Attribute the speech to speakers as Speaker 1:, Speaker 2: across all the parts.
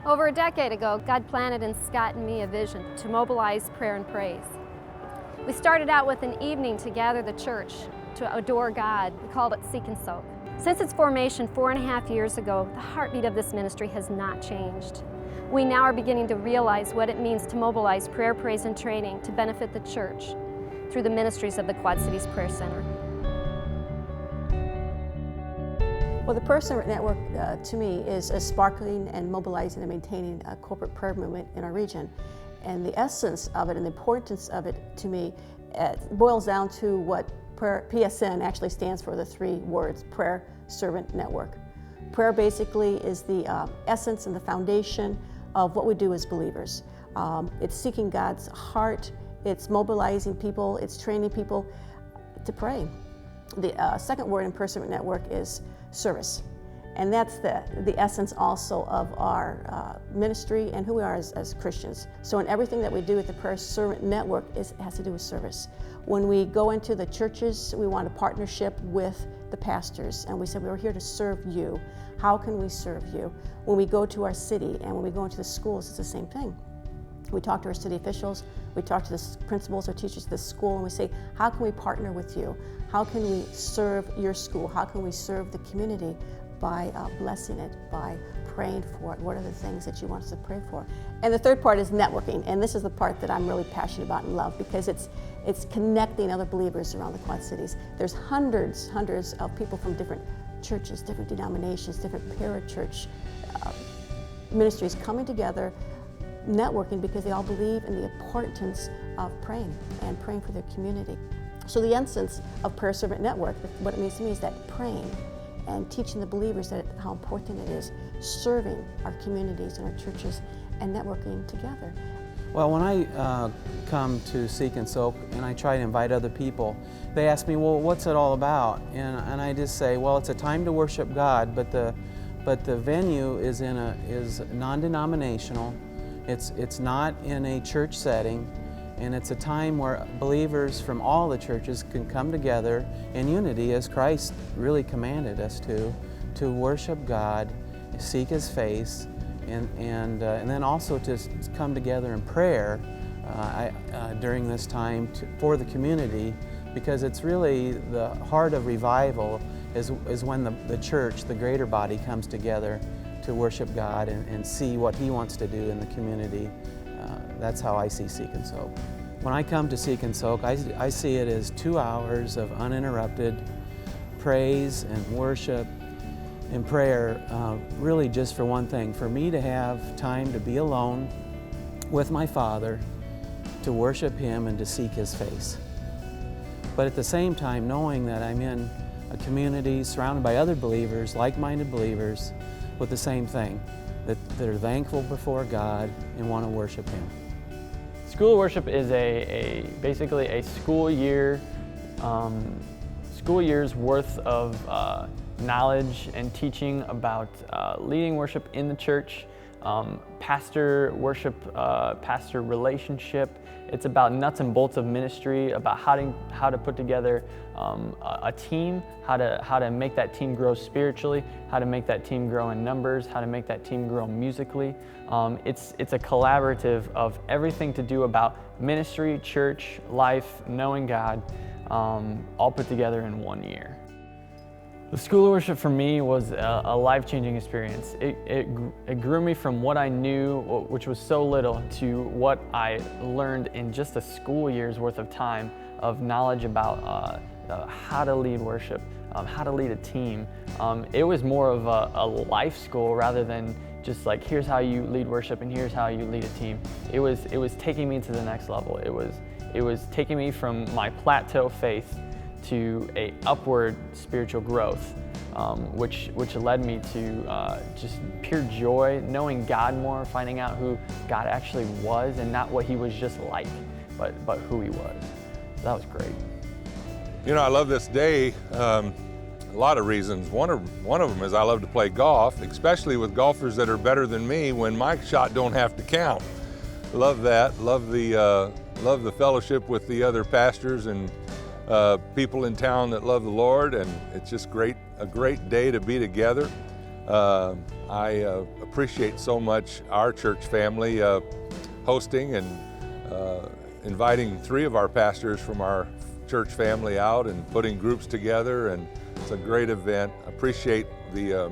Speaker 1: Over a decade ago, God planted in Scott and me a vision to mobilize prayer and praise. We started out with an evening to gather the church to adore God. We called it Seek and Soak. Since its formation 4.5 years ago, the heartbeat of this ministry has not changed. We now are beginning to realize what it means to mobilize prayer, praise, and training to benefit the church through the ministries of the Quad Cities Prayer Center.
Speaker 2: Well, the Prayer Center Network, to me, is sparkling and mobilizing and maintaining a corporate prayer movement in our region. And the essence of it and the importance of it, to me, boils down to what PSN actually stands for, the 3 words, Prayer Servant Network. Prayer basically is the essence and the foundation of what we do as believers. It's seeking God's heart, it's mobilizing people, it's training people to pray. The second word in Prayer Servant Network is service. And that's the essence also of our ministry and who we are as Christians. So in everything that we do at the Prayer Servant Network, it has to do with service. When we go into the churches, we want a partnership with the pastors, and we said, we're here to serve you. How can we serve you? When we go to our city and when we go into the schools, it's the same thing. We talk to our city officials, we talk to the principals or teachers of the school, and we say, how can we partner with you? How can we serve your school? How can we serve the community by blessing it, by praying for it? What are the things that you want us to pray for? And the third part is networking, and this is the part that I'm really passionate about and love, because it's connecting other believers around the Quad Cities. There's hundreds of people from different churches, different denominations, different parachurch ministries coming together, networking, because they all believe in the importance of praying and praying for their community. So the essence of Prayer Servant Network, what it means to me is that praying and teaching the believers that how important it is serving our communities and our churches and networking together.
Speaker 3: Well, when I come to Seek and Soak and I try to invite other people, they ask me, well, what's it all about? And I just say, well, it's a time to worship God, but the venue is non-denominational. It's not in a church setting, and it's a time where believers from all the churches can come together in unity, as Christ really commanded us to worship God, seek His face, and then also to come together in prayer during this time for the community, because it's really the heart of revival is when the church, the greater body, comes together to worship God and see what He wants to do in the community. That's how I see Seek and Soak. When I come to Seek and Soak, I see it as 2 hours of uninterrupted praise and worship and prayer, really just for one thing, for me to have time to be alone with my Father, to worship Him and to seek His face. But at the same time, knowing that I'm in a community surrounded by other believers, like-minded believers, with the same thing, that are thankful before God and want to worship Him.
Speaker 4: School of Worship is basically a school year's worth of knowledge and teaching about leading worship in the church, pastor worship, pastor relationship. It's about nuts and bolts of ministry, about how to put together a team, how to make that team grow spiritually, how to make that team grow in numbers, how to make that team grow musically. It's a collaborative of everything to do about ministry, church, life, knowing God, all put together in 1 year. The School of Worship for me was a life-changing experience. It grew me from what I knew, which was so little, to what I learned in just a school year's worth of time of knowledge about how to lead worship, how to lead a team. It was more of a life school rather than just like, here's how you lead worship and here's how you lead a team. It was taking me to the next level. It was taking me from my plateau faith to a upward spiritual growth, which led me to just pure joy, knowing God more, finding out who God actually was, and not what He was just like, but who He was. That was great.
Speaker 5: You know, I love this day. A lot of reasons. One of them is I love to play golf, especially with golfers that are better than me when my shot don't have to count. Love that. Love the fellowship with the other pastors and people in town that love the Lord, and it's just a great day to be together. I appreciate so much our church family hosting and inviting 3 of our pastors from our church family out and putting groups together, and it's a great event. Appreciate the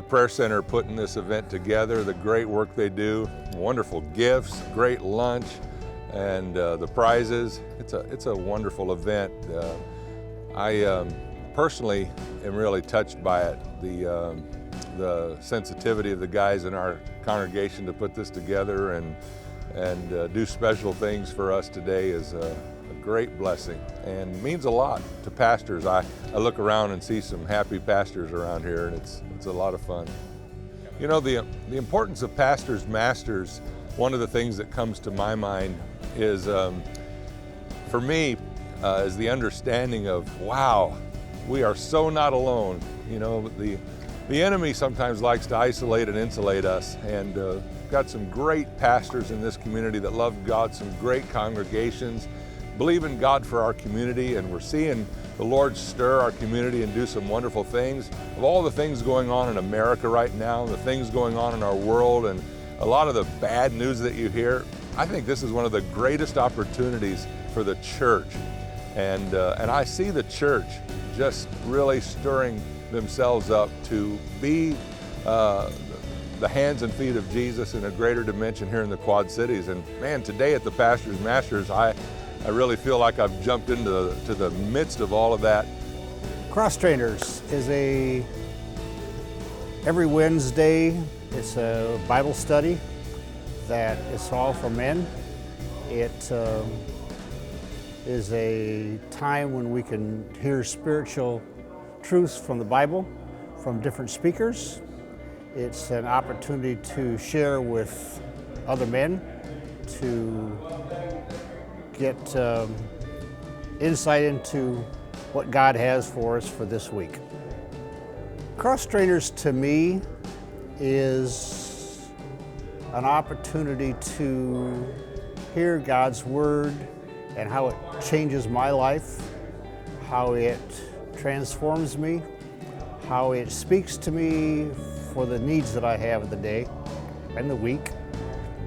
Speaker 5: prayer center putting this event together, the great work they do, wonderful gifts, great lunch, and the prizes. It's a wonderful event. I personally am really touched by it. The sensitivity of the guys in our congregation to put this together and do special things for us today is a great blessing and means a lot to pastors. I look around and see some happy pastors around here, and it's a lot of fun. You know, the importance of pastors' masters, one of the things that comes to my mind is, for me, is the understanding of, wow, we are so not alone. You know, the enemy sometimes likes to isolate and insulate us, and got some great pastors in this community that love God, some great congregations, believe in God for our community, and we're seeing the Lord stir our community and do some wonderful things. Of all the things going on in America right now, the things going on in our world, and a lot of the bad news that you hear, I think this is one of the greatest opportunities for the church. And I see the church just really stirring themselves up to be the hands and feet of Jesus in a greater dimension here in the Quad Cities. And man, today at the Pastors Masters, I really feel like I've jumped into the midst of all of that.
Speaker 6: Cross Trainers is every Wednesday, it's a Bible study that is all for men. It is a time when we can hear spiritual truths from the Bible, from different speakers. It's an opportunity to share with other men, to get insight into what God has for us for this week. Cross Trainers to me is an opportunity to hear God's Word and how it changes my life, how it transforms me, how it speaks to me for the needs that I have of the day and the week.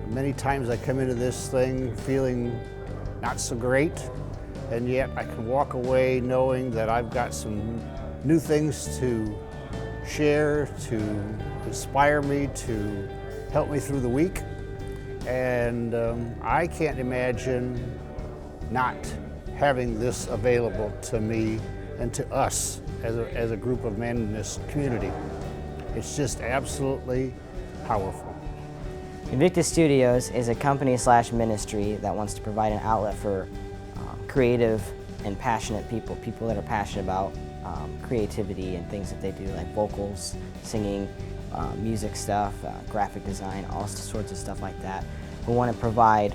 Speaker 6: Many times I come into this thing feeling not so great, and yet I can walk away knowing that I've got some new things to share, to inspire me, to help me through the week. And I can't imagine not having this available to me and to us as a group of men in this community. It's just absolutely powerful.
Speaker 7: Invictor Studios is a company/ministry that wants to provide an outlet for creative and passionate people that are passionate about creativity and things that they do, like vocals, singing, music stuff, graphic design, all sorts of stuff like that. We want to provide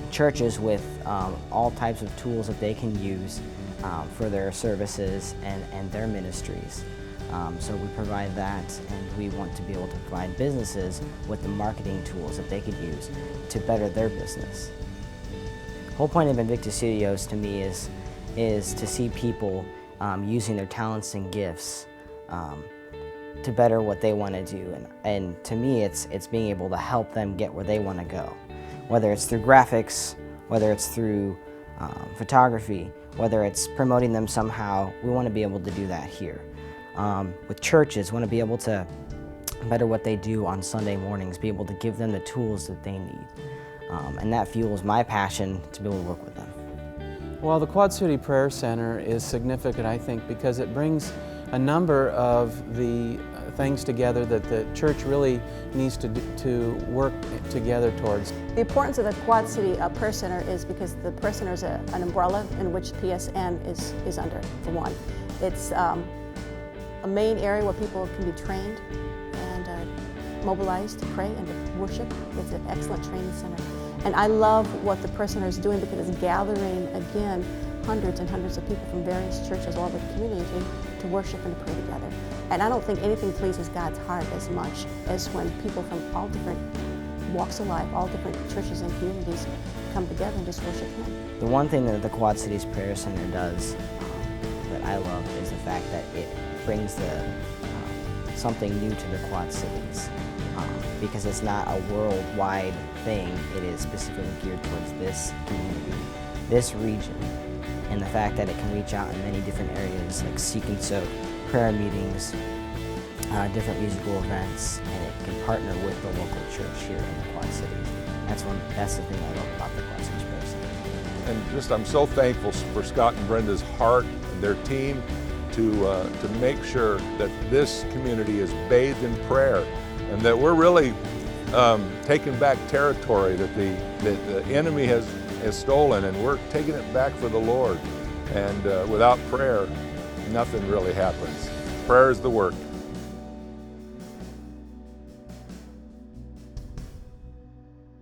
Speaker 7: churches with all types of tools that they can use for their services and their ministries. So we provide that, and we want to be able to provide businesses with the marketing tools that they could use to better their business. The whole point of Invictor Studios to me is to see people using their talents and gifts to better what they want to do. And to me, it's being able to help them get where they want to go. Whether it's through graphics, whether it's through photography, whether it's promoting them somehow, we want to be able to do that here. With churches, we want to be able to better what they do on Sunday mornings, be able to give them the tools that they need. And that fuels my passion to be able to work with them.
Speaker 3: Well, the Quad City Prayer Center is significant, I think, because it brings a number of the things together that the church really needs to work together towards.
Speaker 2: The importance of the Quad City Prayer Center is because the Prayer Center is an umbrella in which PSN is under, for one. It's a main area where people can be trained and mobilized to pray and to worship. It's an excellent training center. And I love what the Prayer Center is doing because it's gathering, again, hundreds and hundreds of people from various churches all over the community to worship and to pray together. And I don't think anything pleases God's heart as much as when people from all different walks of life, all different churches and communities come together and just worship Him.
Speaker 7: The one thing that the Quad Cities Prayer Center does that I love is the fact that it brings the something new to the Quad Cities, because it's not a worldwide thing. It is specifically geared towards this community, this region, and the fact that it can reach out in many different areas like Seek and Soak, prayer meetings, different musical events, and it can partner with the local church here in the Quad Cities. That's the thing I love about the Quad Cities Prayer Center.
Speaker 5: And just I'm so thankful for Scott and Brenda's heart and their team to make sure that this community is bathed in prayer, and that we're really taking back territory that the enemy has stolen, and we're taking it back for the Lord. And without prayer, nothing really happens. Prayer is the work.